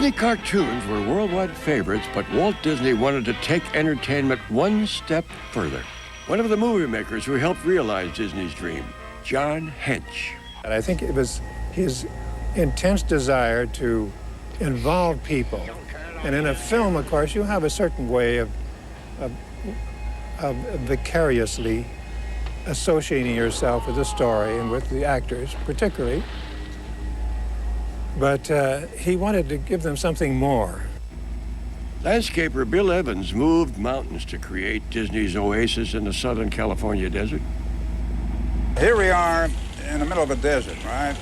Disney cartoons were worldwide favorites, but Walt Disney wanted to take entertainment one step further. One of the movie makers who helped realize Disney's dream, John Hench. And I think it was his intense desire to involve people. And in a film, of course, you have a certain way of vicariously associating yourself with the story and with the actors, particularly. But he wanted to give them something more. Landscaper Bill Evans moved mountains to create Disney's oasis in the Southern California desert. Here we are in the middle of a desert, right?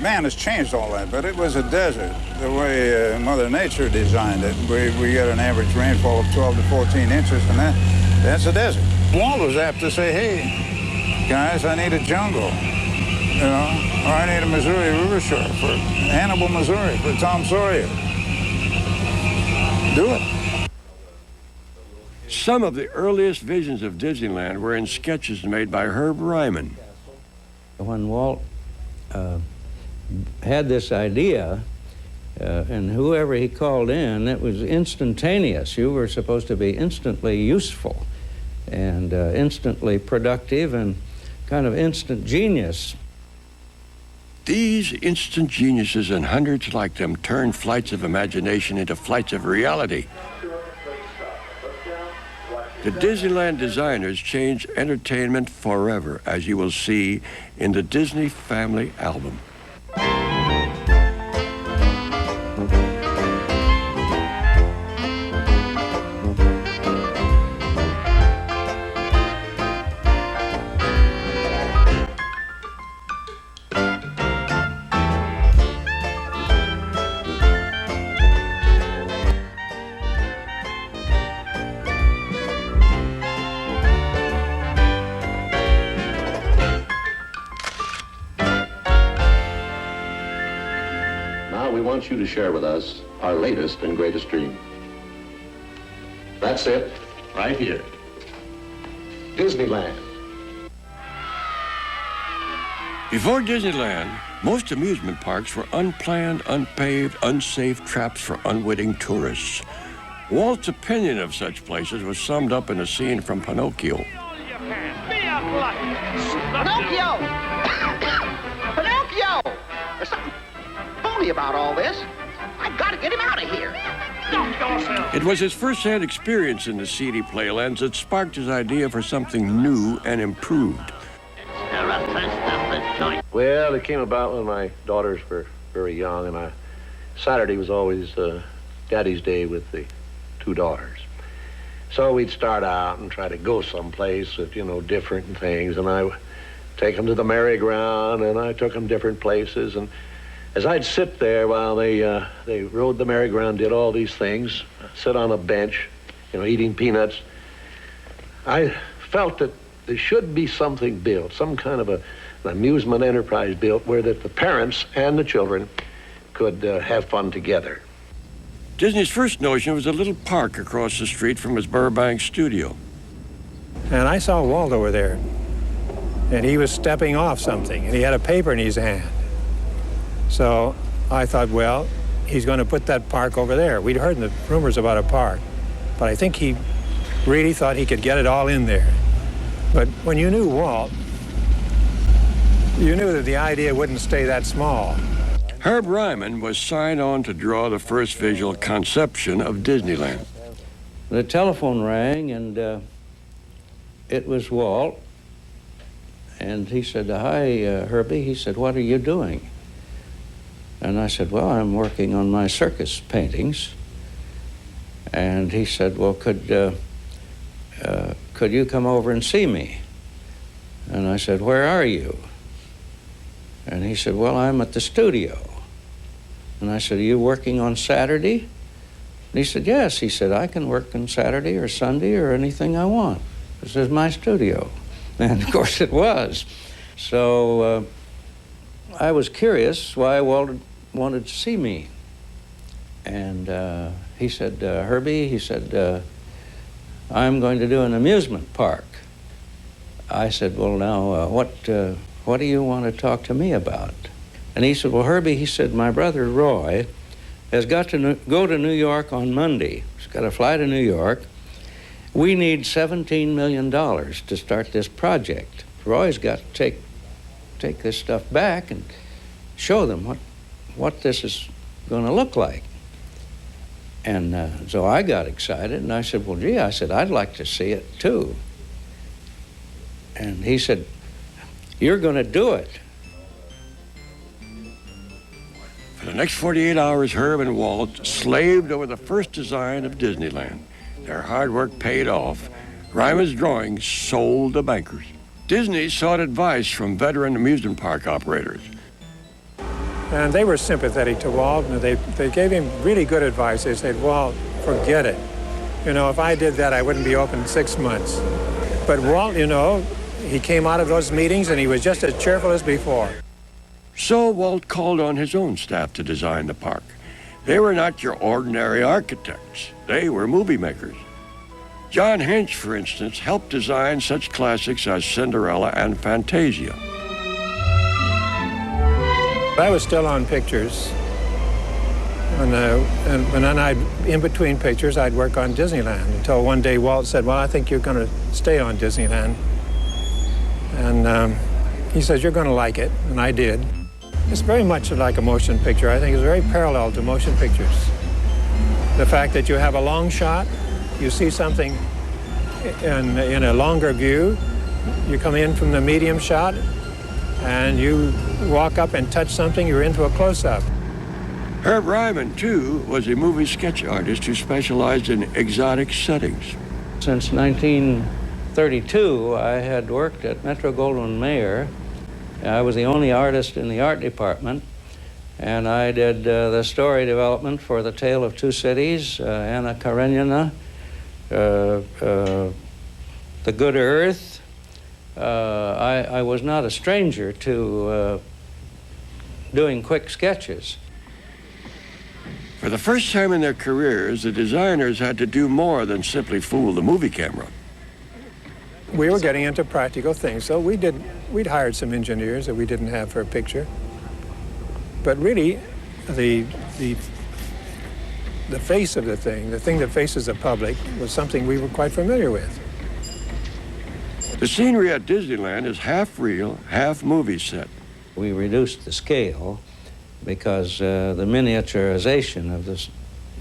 Man has changed all that, but it was a desert the way Mother Nature designed it. We got an average rainfall of 12 to 14 inches, and that's a desert. Walt was apt to say, hey, guys, I need a jungle, you know, or I need a Missouri River shore for Hannibal, Missouri, for Tom Sawyer. Do it. Some of the earliest visions of Disneyland were in sketches made by Herb Ryman. When Walt had this idea, and whoever he called in, it was instantaneous. You were supposed to be instantly useful and instantly productive and kind of instant genius. These instant geniuses and hundreds like them turned flights of imagination into flights of reality. The Disneyland designers changed entertainment forever, as you will see in the Disney Family album. You to share with us our latest and greatest dream. That's it, right here. Disneyland. Before Disneyland, most amusement parks were unplanned, unpaved, unsafe traps for unwitting tourists. Walt's opinion of such places was summed up in a scene from Pinocchio. Pinocchio! Pinocchio! There's something phony about all this. I've got to get him out of here. It was his first-hand experience in the seedy playlands that sparked his idea for something new and improved. Well, it came about when my daughters were very young, and Saturday was always Daddy's Day with the two daughters. So we'd start out and try to go someplace with, different things, and I take them to the merry-go-round, and I took them different places, and as I'd sit there while they rode the merry-go-round, did all these things, sit on a bench, eating peanuts, I felt that there should be something built, some kind of an amusement enterprise built where that the parents and the children could have fun together. Disney's first notion was a little park across the street from his Burbank studio. And I saw Walt over there, and he was stepping off something, and he had a paper in his hand. So I thought, well, he's going to put that park over there. We'd heard the rumors about a park, but I think he really thought he could get it all in there. But when you knew Walt, you knew that the idea wouldn't stay that small. Herb Ryman was signed on to draw the first visual conception of Disneyland. The telephone rang, and it was Walt. And he said, "Hi, Herbie." He said, "What are you doing?" And I said, "Well, I'm working on my circus paintings." And he said, "Well, could you come over and see me?" And I said, "Where are you?" And he said, "Well, I'm at the studio." And I said, "Are you working on Saturday?" And he said, "Yes." He said, "I can work on Saturday or Sunday or anything I want. This is my studio." And of course it was. So I was curious why Walt wanted to see me. And he said, "Herbie," he said, "I'm going to do an amusement park." I said, "Well, now, what do you want to talk to me about?" And he said, "Well, Herbie," he said, "my brother Roy has got to go to New York on Monday. He's got to fly to New York. We need $17 million to start this project. Roy's got to take this stuff back and show them what this is going to look like. And so I got excited, and I said, well, gee, I said, I'd like to see it too. And he said, you're going to do it. For the next 48 hours, Herb and Walt slaved over the first design of Disneyland. Their hard work paid off. Ryman's drawings sold to bankers. Disney sought advice from veteran amusement park operators. And they were sympathetic to Walt, and they gave him really good advice. They said, Walt, forget it. You know, if I did that, I wouldn't be open 6 months. But Walt, you know, he came out of those meetings and he was just as cheerful as before. So Walt called on his own staff to design the park. They were not your ordinary architects. They were movie makers. John Hinch, for instance, helped design such classics as Cinderella and Fantasia. I was still on pictures, and then in between pictures, I'd work on Disneyland until one day Walt said, well, I think you're going to stay on Disneyland. And he says, you're going to like it, and I did. It's very much like a motion picture. I think it's very parallel to motion pictures. The fact that you have a long shot, you see something in a longer view, you come in from the medium shot, and you walk up and touch something, you're into a close-up. Herb Ryman, too, was a movie sketch artist who specialized in exotic settings. Since 1932, I had worked at Metro-Goldwyn-Mayer. I was the only artist in the art department, and I did the story development for The Tale of Two Cities, Anna Karenina, The Good Earth. I was not a stranger to doing quick sketches. For the first time in their careers, the designers had to do more than simply fool the movie camera. We were getting into practical things, so we'd hired some engineers that we didn't have for a picture. But really, the face of the thing that faces the public, was something we were quite familiar with. The scenery at Disneyland is half real, half movie set. We reduced the scale because the miniaturization of the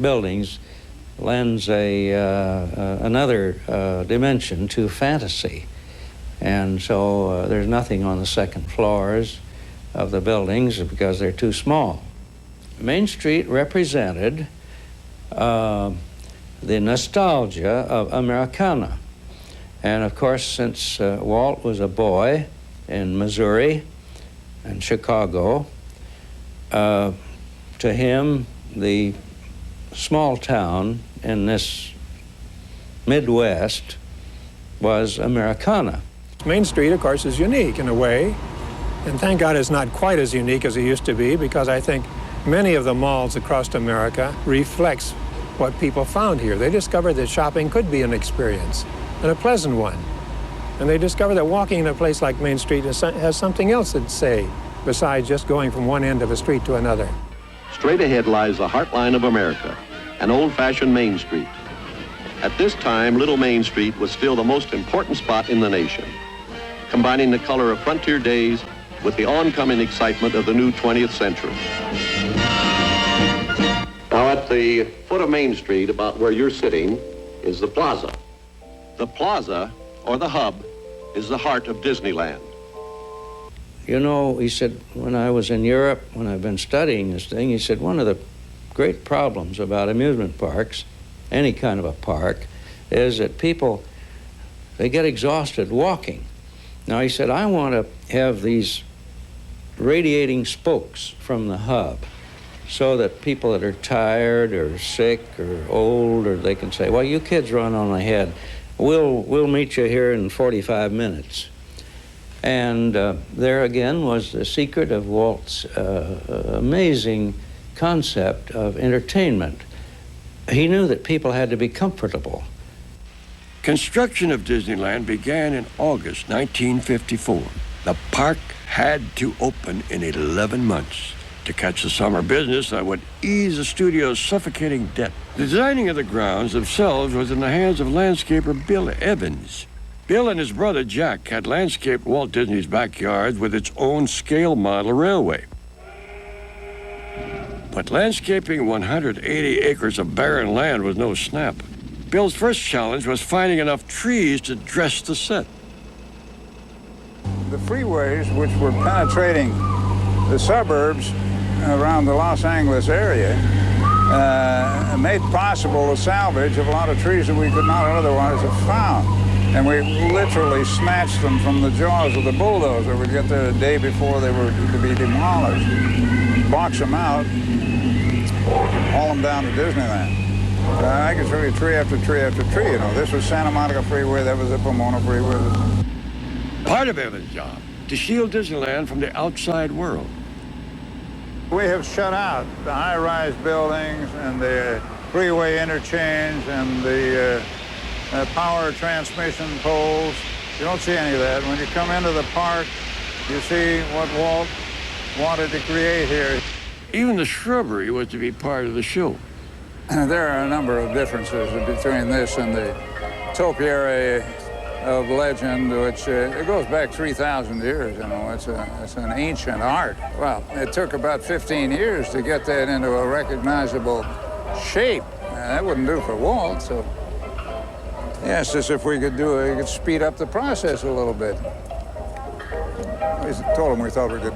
buildings lends another dimension to fantasy. And so there's nothing on the second floors of the buildings because they're too small. Main Street represented the nostalgia of Americana. And of course, since Walt was a boy in Missouri and Chicago, to him, the small town in this Midwest was Americana. Main Street, of course, is unique in a way, and thank God it's not quite as unique as it used to be, because I think many of the malls across America reflects what people found here. They discovered that shopping could be an experience, and a pleasant one. And they discovered that walking in a place like Main Street has something else to say, besides just going from one end of a street to another. Straight ahead lies the heartline of America, an old-fashioned Main Street. At this time, Little Main Street was still the most important spot in the nation, combining the color of frontier days with the oncoming excitement of the new 20th century. Now, at the foot of Main Street, about where you're sitting, is the plaza. The plaza, or the hub, is the heart of Disneyland. You know, he said, when I was in Europe, when I've been studying this thing, he said, one of the great problems about amusement parks, any kind of a park, is that people, they get exhausted walking. Now, he said, I want to have these radiating spokes from the hub so that people that are tired or sick or old, or they can say, well, you kids run on ahead. We'll meet you here in 45 minutes. And there again was the secret of Walt's amazing concept of entertainment. He knew that people had to be comfortable. Construction of Disneyland began in August 1954. The park had to open in 11 months. to catch the summer business that would ease the studio's suffocating debt. The designing of the grounds themselves was in the hands of landscaper Bill Evans. Bill and his brother Jack had landscaped Walt Disney's backyard with its own scale model railway. But landscaping 180 acres of barren land was no snap. Bill's first challenge was finding enough trees to dress the set. The freeways, which were penetrating the suburbs around the Los Angeles area, made possible the salvage of a lot of trees that we could not otherwise have found. And we literally snatched them from the jaws of the bulldozer. We'd get there the day before they were to be demolished, box them out, haul them down to Disneyland. I could show you tree after tree after tree. You know, this was Santa Monica Freeway, that was the Pomona Freeway. Part of Evans' job, to shield Disneyland from the outside world. We have shut out the high-rise buildings and the freeway interchange and the power transmission poles. You don't see any of that. When you come into the park, you see what Walt wanted to create here. Even the shrubbery was to be part of the show. There are a number of differences between this and the topiary of legend, which it goes back 3,000 years, you know. It's an ancient art. Well, it took about 15 years to get that into a recognizable shape. That wouldn't do for Walt, so he asked us if we could speed up the process a little bit. We told him we thought we could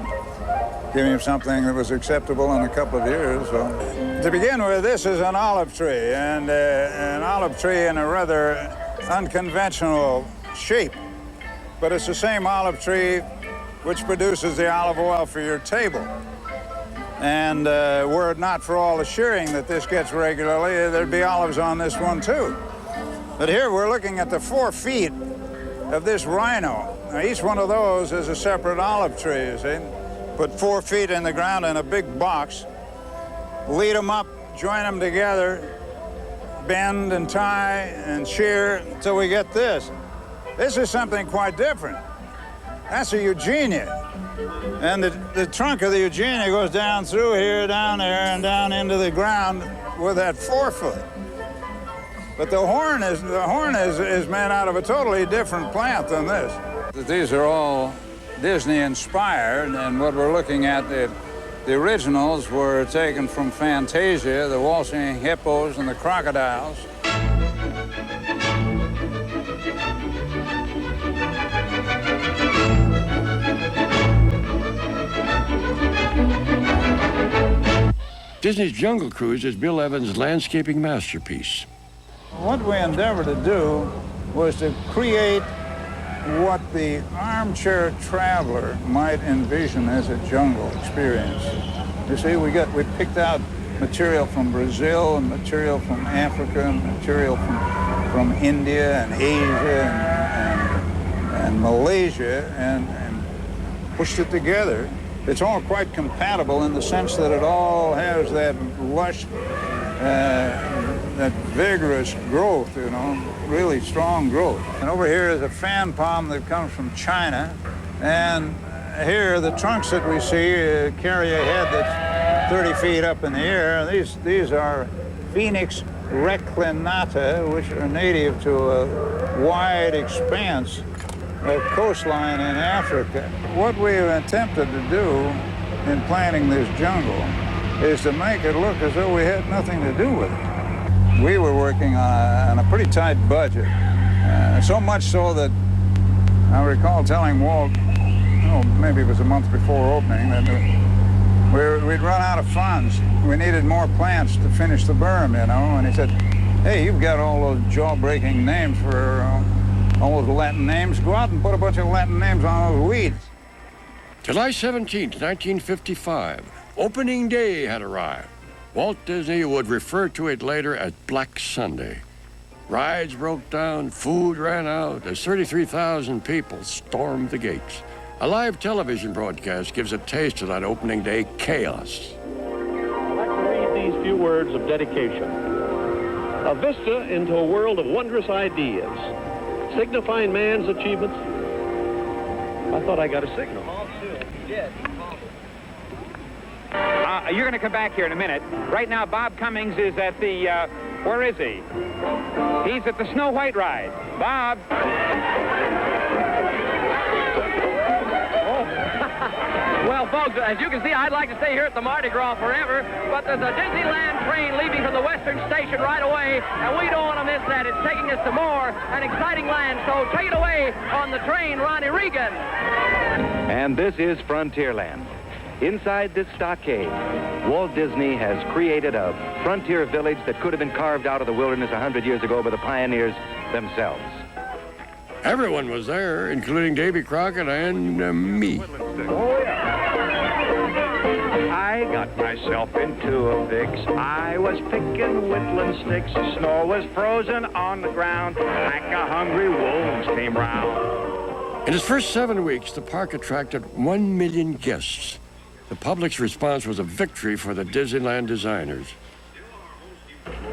give him something that was acceptable in a couple of years. So. To begin with, this is an olive tree, and an olive tree in a rather unconventional shape. But it's the same olive tree which produces the olive oil for your table. And were it not for all the shearing that this gets regularly, there'd be olives on this one too. But here we're looking at the 4 feet of this rhino. Now, each one of those is a separate olive tree, you see. Put 4 feet in the ground in a big box, lead them up, join them together, bend and tie and shear until we get this. This is something quite different. That's a Eugenia. And the trunk of the Eugenia goes down through here, down there, and down into the ground with that 4 foot. But the horn is made out of a totally different plant than this. These are all Disney-inspired, and what we're looking at, the originals were taken from Fantasia, the waltzing hippos and the crocodiles. Disney's Jungle Cruise is Bill Evans' landscaping masterpiece. What we endeavored to do was to create what the armchair traveler might envision as a jungle experience. You see, we picked out material from Brazil and material from Africa and material from India and Asia and Malaysia and pushed it together. It's all quite compatible in the sense that it all has that lush, that vigorous growth, you know, really strong growth. And over here is a fan palm that comes from China. And here, the trunks that we see carry a head that's 30 feet up in the air. These are Phoenix reclinata, which are native to a wide expanse of coastline in Africa. What we have attempted to do in planting this jungle is to make it look as though we had nothing to do with it. We were working on a pretty tight budget, so much so that I recall telling Walt, maybe it was a month before opening, that we'd run out of funds. We needed more plants to finish the berm, you know, and he said, hey, you've got all those jaw-breaking names for all those Latin names. Go out and put a bunch of Latin names on those weeds. July 17th, 1955, opening day had arrived. Walt Disney would refer to it later as Black Sunday. Rides broke down, food ran out, as 33,000 people stormed the gates. A live television broadcast gives a taste of that opening day chaos. I'd like to read these few words of dedication. A vista into a world of wondrous ideas, signifying man's achievements. I thought I got a signal. You're going to come back here in a minute. Right now, Bob Cummings is at the, where is he? He's at the Snow White ride. Bob. Well, folks, as you can see, I'd like to stay here at the Mardi Gras forever, but there's a Disneyland train leaving from the Western Station right away, and we don't want to miss that. It's taking us to more an exciting land, so take it away on the train, Ronnie Reagan. And this is Frontierland. Inside this stockade, Walt Disney has created a frontier village that could have been carved out of the wilderness 100 years ago by the pioneers themselves. Everyone was there, including Davy Crockett and me. Oh, yeah. I got myself into a fix. I was picking whittling sticks. The snow was frozen on the ground. Like a hungry wolves came round. In its first 7 weeks, the park attracted 1 million guests. The public's response was a victory for the Disneyland designers.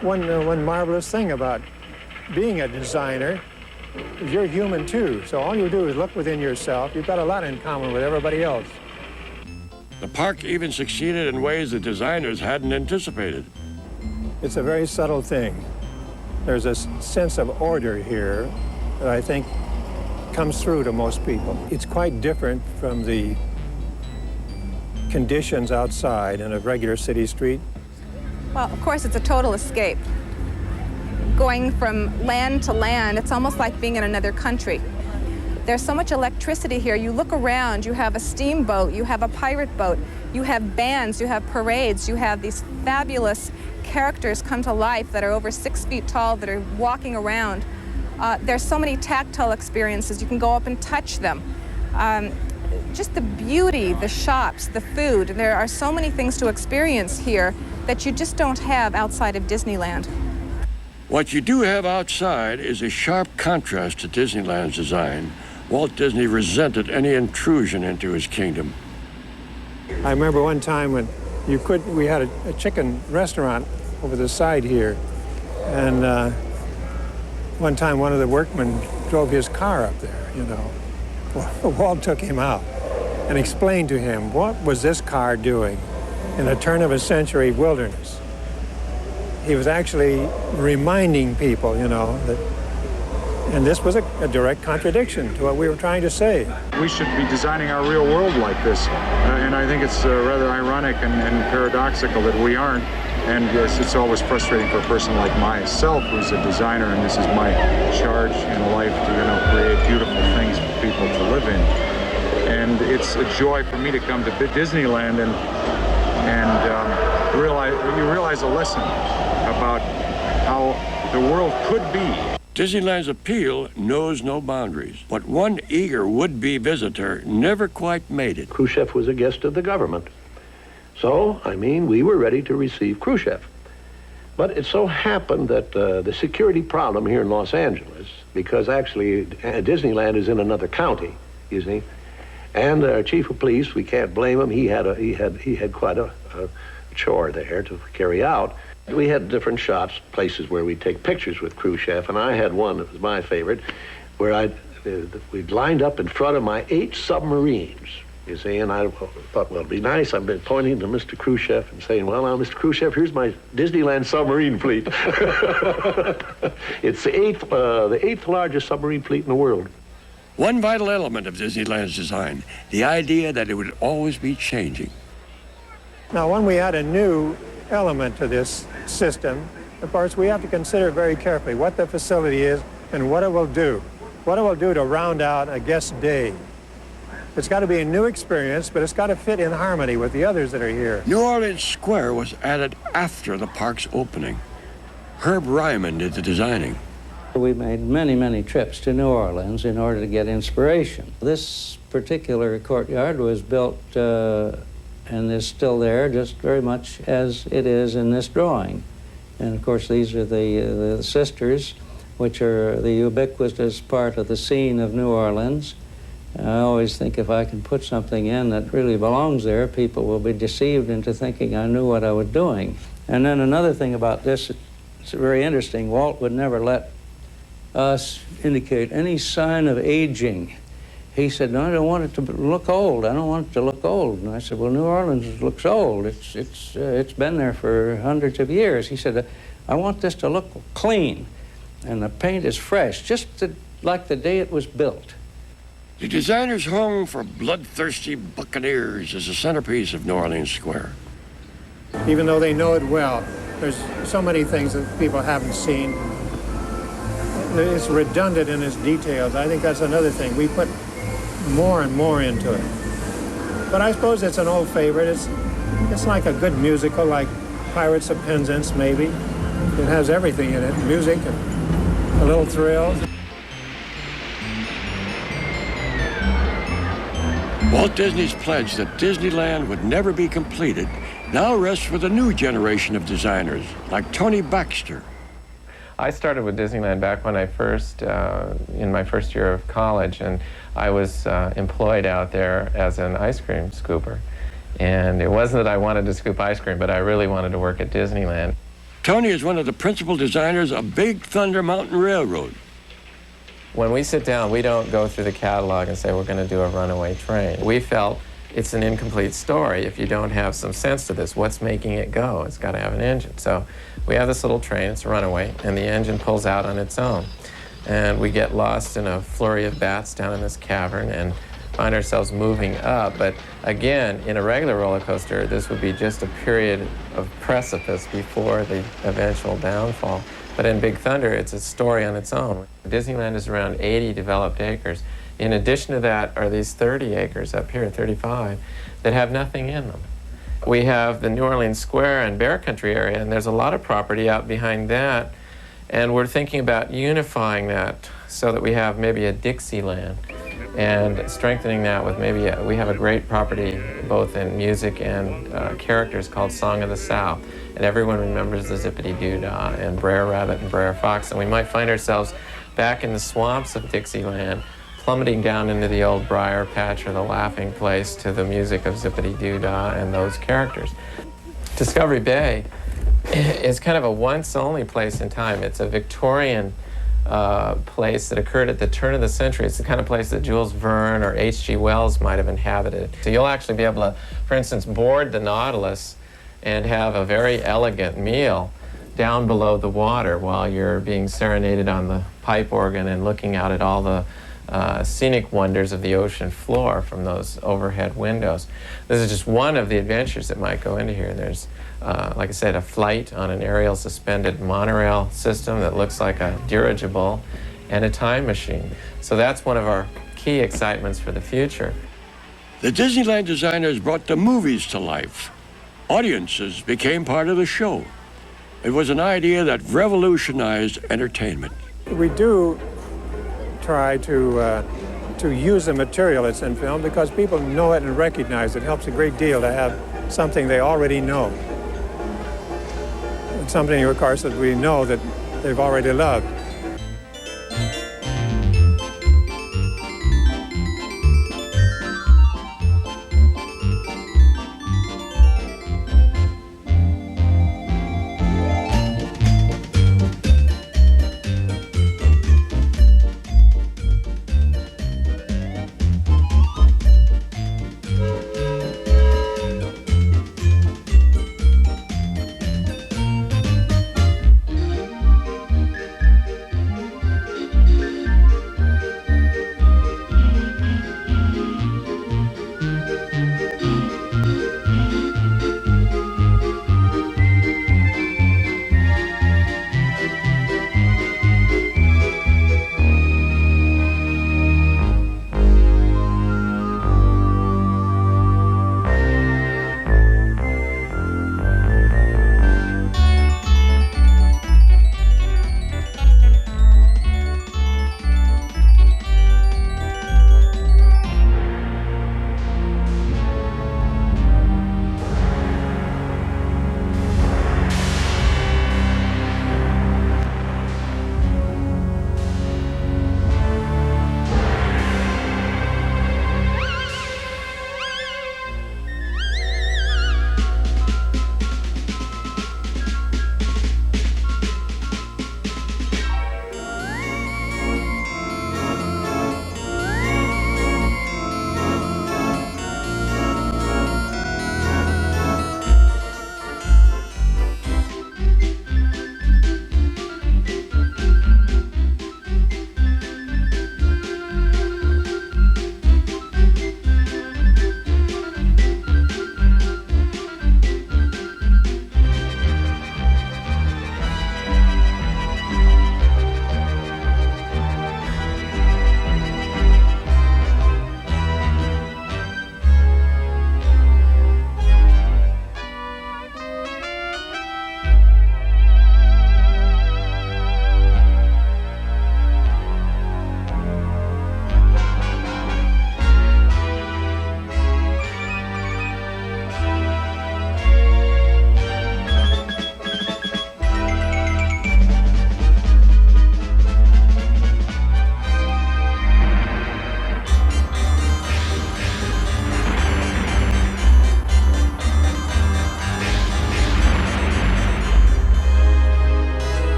One marvelous thing about being a designer is you're human too. So all you do is look within yourself. You've got a lot in common with everybody else. The park even succeeded in ways the designers hadn't anticipated. It's a very subtle thing. There's a sense of order here that I think comes through to most people. It's quite different from the conditions outside in a regular city street. Well, of course, it's a total escape. Going from land to land, it's almost like being in another country. There's so much electricity here. You look around, you have a steamboat, you have a pirate boat, you have bands, you have parades, you have these fabulous characters come to life that are over 6 feet tall that are walking around. There's so many tactile experiences. You can go up and touch them. Just the beauty, the shops, the food. There are so many things to experience here that you just don't have outside of Disneyland. What you do have outside is a sharp contrast to Disneyland's design. Walt Disney resented any intrusion into his kingdom. I remember one time when we had a chicken restaurant over the side here, and one time one of the workmen drove his car up there, you know. Walt took him out and explained to him what was this car doing in a turn-of-a-century wilderness. He was actually reminding people, you know, that, and this was a direct contradiction to what we were trying to say. We should be designing our real world like this, and I think it's rather ironic and paradoxical that we aren't. And yes, it's always frustrating for a person like myself, who's a designer, and this is my charge in life to, you know, create beautiful things for people to live in. And it's a joy for me to come to Disneyland and realize a lesson about how the world could be. Disneyland's appeal knows no boundaries, but one eager would-be visitor never quite made it. Khrushchev was a guest of the government. So, we were ready to receive Khrushchev. But it so happened that the security problem here in Los Angeles, because actually Disneyland is in another county, you see, and our chief of police, we can't blame him. He had quite a chore there to carry out. We had different shots, places where we'd take pictures with Khrushchev, and I had one that was my favorite, where we'd lined up in front of my 8 submarines. You see, and I thought, well, it'd be nice. I've been pointing to Mr. Khrushchev and saying, well, now, Mr. Khrushchev, here's my Disneyland submarine fleet. It's the eighth largest submarine fleet in the world. One vital element of Disneyland's design, the idea that it would always be changing. Now, when we add a new element to this system, of course, we have to consider very carefully what the facility is and what it will do. What it will do to round out a guest day. It's got to be a new experience, but it's got to fit in harmony with the others that are here. New Orleans Square was added after the park's opening. Herb Ryman did the designing. We made many, many trips to New Orleans in order to get inspiration. This particular courtyard was built and is still there just very much as it is in this drawing. And of course these are the sisters, which are the ubiquitous part of the scene of New Orleans. I always think if I can put something in that really belongs there, people will be deceived into thinking I knew what I was doing. And then another thing about this, it's very interesting. Walt would never let us indicate any sign of aging He said, no, I don't want it to look old. I don't want it to look old. And I said, well, New Orleans looks old. It's been there for hundreds of years. He said, I want this to look clean, and the paint is fresh, just like the day it was built. The designer's home for bloodthirsty buccaneers is the centerpiece of New Orleans Square. Even though they know it well, there's so many things that people haven't seen. It's redundant in its details. I think that's another thing. We put more and more into it. But I suppose it's an old favorite. It's like a good musical, like Pirates of Penzance, maybe. It has everything in it, music and a little thrill. Walt Disney's pledge that Disneyland would never be completed now rests with a new generation of designers, like Tony Baxter. I started with Disneyland back when I first, in my first year of college, and I was employed out there as an ice cream scooper. And it wasn't that I wanted to scoop ice cream, but I really wanted to work at Disneyland. Tony is one of the principal designers of Big Thunder Mountain Railroad. When we sit down, we don't go through the catalog and say we're going to do a runaway train. We felt it's an incomplete story if you don't have some sense to this. What's making it go? It's got to have an engine. So we have this little train, it's a runaway, and the engine pulls out on its own. And we get lost in a flurry of bats down in this cavern and find ourselves moving up. But again, in a regular roller coaster, this would be just a period of precipice before the eventual downfall. But in Big Thunder, it's a story on its own. Disneyland is around 80 developed acres. In addition to that are these 30 acres up here, 35, that have nothing in them. We have the New Orleans Square and Bear Country area, and there's a lot of property out behind that. And we're thinking about unifying that so that we have maybe a Dixieland and strengthening that with maybe we have a great property both in music and characters called Song of the South. And everyone remembers the Zippity-Doo-Dah and Brer Rabbit and Brer Fox. And we might find ourselves back in the swamps of Dixieland, plummeting down into the old briar patch or the laughing place to the music of Zippity-Doo-Dah and those characters. Discovery Bay is kind of a once-only place in time. It's a Victorian place that occurred at the turn of the century. It's the kind of place that Jules Verne or H.G. Wells might have inhabited. So you'll actually be able to, for instance, board the Nautilus and have a very elegant meal down below the water while you're being serenaded on the pipe organ and looking out at all the scenic wonders of the ocean floor from those overhead windows. This is just one of the adventures that might go into here. There's, like I said, a flight on an aerial suspended monorail system that looks like a dirigible and a time machine. So that's one of our key excitements for the future. The Disneyland designers brought the movies to life. Audiences became part of the show. It was an idea that revolutionized entertainment. We do try to use the material that's in film because people know it and recognize it. It helps a great deal to have something they already know. And something, of course, that we know that they've already loved.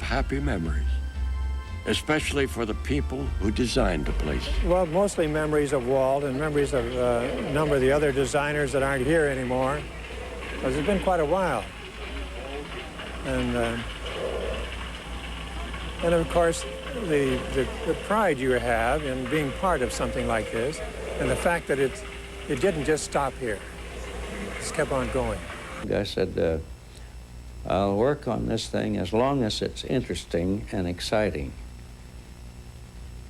happy memories, especially for the people who designed the place. Well, mostly memories of Walt and memories of a number of the other designers that aren't here anymore, because it's been quite a while. And of course, the pride you have in being part of something like this, and the fact that it didn't just stop here. It just kept on going. I said, I'll work on this thing as long as it's interesting and exciting.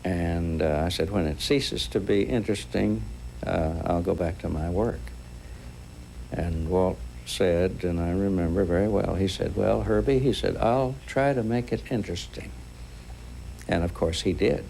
And I said, when it ceases to be interesting, I'll go back to my work. And Walt said, and I remember very well, he said, well, Herbie, he said, I'll try to make it interesting. And of course he did.